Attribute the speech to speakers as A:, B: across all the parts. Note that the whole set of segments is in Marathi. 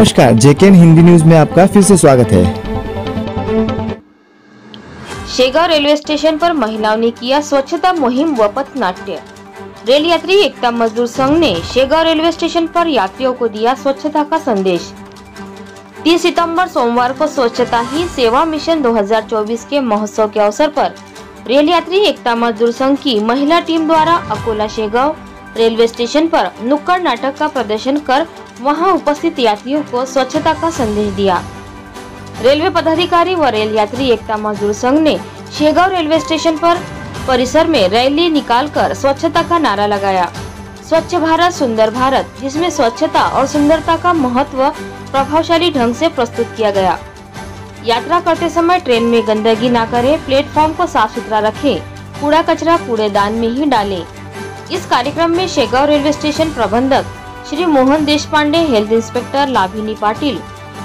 A: नमस्कार, जेकेएन हिंदी न्यूज में आपका फिर से स्वागत है।
B: शेगांव रेलवे स्टेशन पर महिलाओं ने किया स्वच्छता मुहिम व पथनाट्य। रेल यात्री एकता मजदूर संघ ने शेगांव रेलवे स्टेशन पर यात्रियों को दिया स्वच्छता का संदेश। 30 सितंबर सोमवार को स्वच्छता ही सेवा मिशन 2024 के महोत्सव के अवसर पर रेल यात्री एकता मजदूर संघ की महिला टीम द्वारा अकोला शेगांव रेलवे स्टेशन पर नुक्कड़ नाटक का प्रदर्शन कर वहां उपस्थित यात्रियों को स्वच्छता का संदेश दिया। रेलवे पदाधिकारी व रेल यात्री एकता मजदूर संघ ने शेगांव रेलवे स्टेशन पर परिसर में रैली निकालकर स्वच्छता का नारा लगाया। स्वच्छ भारत सुंदर भारत, जिसमें स्वच्छता और सुंदरता का महत्व प्रभावशाली ढंग से प्रस्तुत किया गया। यात्रा करते समय ट्रेन में गंदगी न करें, प्लेटफॉर्म को साफ सुथरा रखें, कूड़ा कचरा कूड़ेदान में ही डालें। इस कार्यक्रम में शेगांव रेलवे स्टेशन प्रबंधक श्री मोहन देशपांडे, हेल्थ इंस्पेक्टर लाभिनी पाटिल,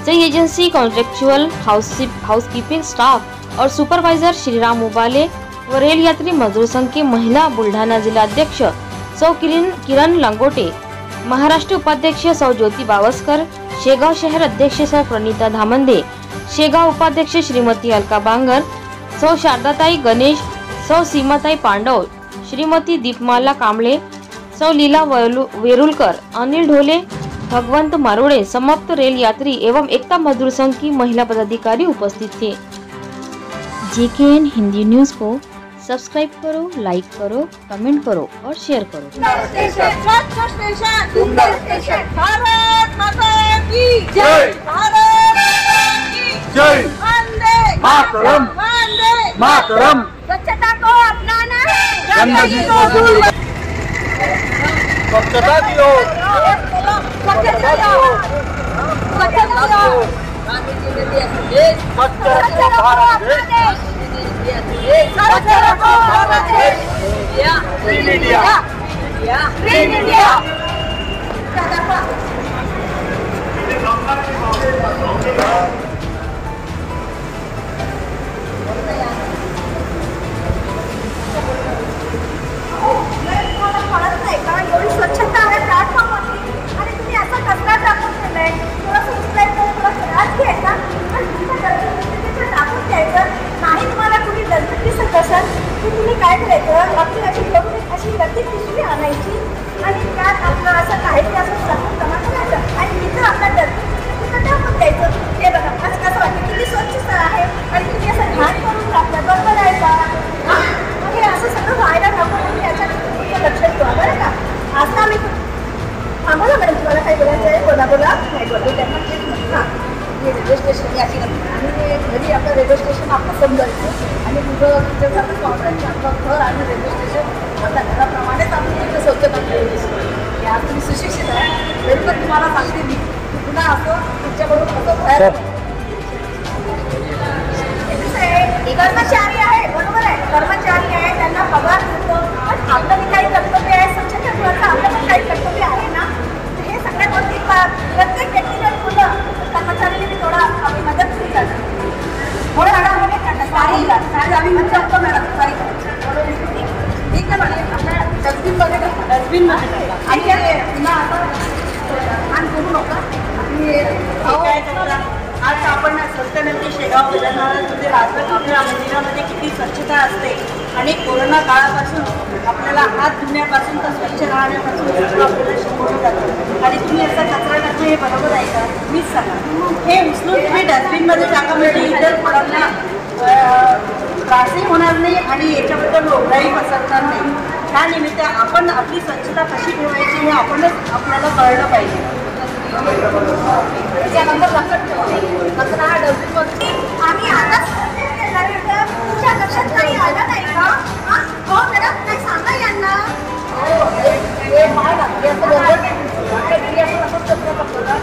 B: सही एजेंसी कॉन्ट्रेक्चुअल हाउसकीपिंग स्टाफ और सुपरवाइजर श्रीराम उबाले व रेल यात्री मजदूर संघ की महिला बुल्ढाना जिला अध्यक्ष सौ किरण लंगोटे, महाराष्ट्र उपाध्यक्ष सौ ज्योति बावस्कर, शेगांव शहर अध्यक्ष सौ प्रणीता धामंदे, शेगांव उपाध्यक्ष श्रीमती अलका बांगर, सौ शारदाताई गणेश, सौ सीमाताई पांडव, श्रीमती दीपमाला कांबळे, सौ लीला वेरुलकर, अनिल ढोले, भगवंत मारोड़े, समाप्त रेल यात्री एवं एकता मजदूर संघ की महिला पदाधिकारी उपस्थित थे। जेकेएन हिंदी न्यूज को सब्सक्राइब करो, लाइक करो, कमेंट करो और शेयर करो।
C: भारत माता की जय, भारत की जय, वंदे मातरम, वंदे मातरम। स्वच्छता को अपनाना है, गंदगी को दूर, स्वच्छता की ओर, स्वच्छता की ओर, स्वच्छता की ओर। गांधी जी ने दिया संदेश, स्वच्छ भारत देश, स्वच्छ रखो भारत देश, ग्रीन इंडिया, ग्रीन इंडिया। एवढी स्वच्छता आहे प्लॅटफॉर्म वरती आणि तुम्ही असा कचरा टाकून ठेवलाय, थोडंसं उचलायचं, थोडंसं राज घ्यायचा आणि तुमच्या डस्टबिन टाकून द्यायचं नाही। तुम्हाला कुणी डस्टबिन दिसत असेल की तुम्ही काय करायचं, आपली अशी घेऊन अशी गती पिशवी आणायची आणि त्यात आपलं असं काही असं टाकून जमा करायचं आणि तिथं आपला डस्टबिन तिथं टाकून द्यायचं। हे बघा असं कसं वाटतं किती स्वच्छता आहे आणि तुम्ही असं घाण करून टाकलं, बरोबर आहे का? हे असं सगळं व्हायला नको, तुम्ही याच्यात लक्ष ठेवा बरं का। आता मी बोला मॅडम, तुम्हाला काय बोलायचं आहे? बोला बोला, नाही बोला त्यांना। हां, हे रेल्वे स्टेशन याची आणि घरी आपलं रेल्वे स्टेशन आपलं समजायचं आणि तुझं घरचं वापरायचं, आपलं घर आणि रेल्वे स्टेशन आपल्या घराप्रमाणेच आपण तिथं स्वच्छता ठेवायची। या तुम्ही सुशिक्षित आहे, तरी पण तुम्हाला सांगते मी की पुन्हा असं तुमच्याकडून असं बाहेर कर्मचारी आहे, बरोबर आहे, कर्मचारी आहे, त्यांना पगार मिळतो, पण आपलं बी काही कर्तव्य आहे, स्वच्छता ठेवायचं आपलं पण काही कर्तव्य आहे ना। हे सगळ्या गोष्टी प्रत्येक व्यक्तीने मुलं कर्मचाऱ्यांनी बी थोडा आपली मदत केली जाते। थोडं सारी आम्ही म्हणतो मॅडम, सारी ठीक आहे मॅडम, आपल्या डस्टबिनमध्ये डस्टबिनमध्ये आणि पुन्हा आता आणि करू नका। आज आपण संस्थेनंतर शेगाव गजाननामध्ये राहतो, आपल्या मंदिरामध्ये किती स्वच्छता असते आणि कोरोना काळापासून आपल्याला हात धुण्यापासून तर स्वच्छ राहण्यापासून आपल्याला शिकवलं जातं आणि तुम्ही असा कचरा टाकणं हे बरोबर आहे का? मीच सांगा, हे उचलून तुम्ही डस्टबिनमध्ये टाका, म्हणजे इतर कोणाला त्रासही होणार नाही आणि याच्याबद्दल रोगराई पसरणार नाही। त्यानिमित्त आपण आपली स्वच्छता कशी ठेवायची हे आपणच आपल्याला कळलं पाहिजे। त्याच्यानंतर लक्षात ठेवा कचरा हा डस्टबिनमध्ये आम्ही आताच तुमच्या लक्षात काही आलं नाही का? हो मॅडम, काय सांगा यांना? हे पाय लागते असं बरोबर घरी आपण असं स्वच्छ करतो ना,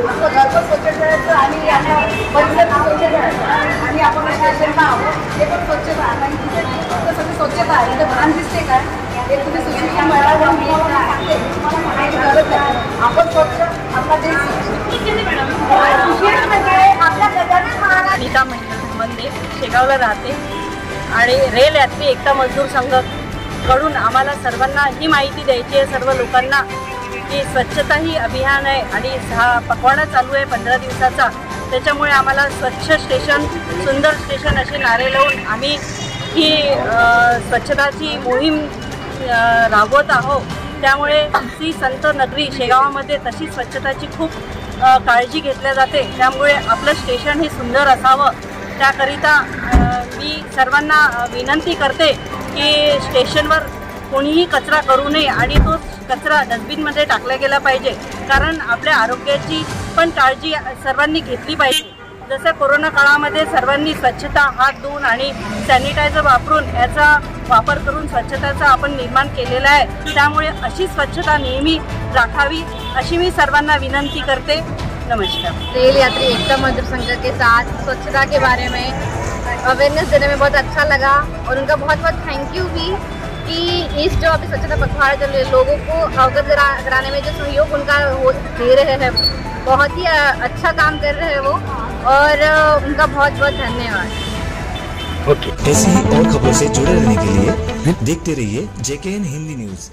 C: आपलं घर पण स्वच्छ ठेवायचं आणि यांना परिसर स्वच्छ ठेवायचं आणि आपण अशा आहोत हे पण स्वच्छ राहतं आणि तिथे सगळी स्वच्छता आहे, तिथे घाण दिसते काय? हे तुम्ही सुशिक्षित महिला म्हणून मी सांगते, तुम्हाला म्हणायची गरज आहे, आपण स्वच्छ आपला देश आपल्या गजानन महाराज
D: नीता मध्ये शेगावला राहते आणि रेल यात्री एकता मजदूर संघ कडून आम्हाला सर्वांना ही माहिती द्यायची आहे सर्व लोकांना की स्वच्छता ही अभियान आहे आणि हा पखवाडा चालू आहे 15 दिवसाचा. त्याच्यामुळे आम्हाला स्वच्छ स्टेशन, सुंदर स्टेशन असे नारे लावून आम्ही ही स्वच्छताची मोहीम राबवत आहोत. त्यामुळे श्री संत नगरी शेगावामध्ये तशी स्वच्छताची खूप काळजी घेतल्या जाते. त्यामुळे आपलं स्टेशन हे सुंदर असावं, त्याकरिता मी सर्वांना विनंती करते की स्टेशनवर कोणीही कचरा करू नये आणि तो कचरा डस्टबिनमध्ये टाकला गेला पाहिजे. कारण आपल्या आरोग्याची पण काळजी सर्वांनी घेतली पाहिजे. जसं कोरोना काळामध्ये सर्वांनी स्वच्छता, हात धुवून आणि सॅनिटायझर वापरून याचा वापर करून स्वच्छतेचा आपण निर्माण केलेला आहे. त्यामुळे अशी स्वच्छता नेहमी राखावी अशी मी सर्वांना विनंती करते. नमस्कार.
E: रेल यात्री एकता मजदूर संघ के साथ स्वच्छता के बारे में अवेयरनेस देने में बहुत अच्छा लगा और उनका बहुत बहुत थैंक यू भी कि इस जो अभी स्वच्छता पखवाड़ा चल रहे लोगों को अवगत कराने में जो सहयोग उनका दे रहे हैं, बहुत ही अच्छा काम कर रहे हैं वो, और उनका बहुत बहुत धन्यवाद.
A: ऐसी ही और खबरों से जुड़े रहने के लिए देखते रहिए JKN हिंदी न्यूज़.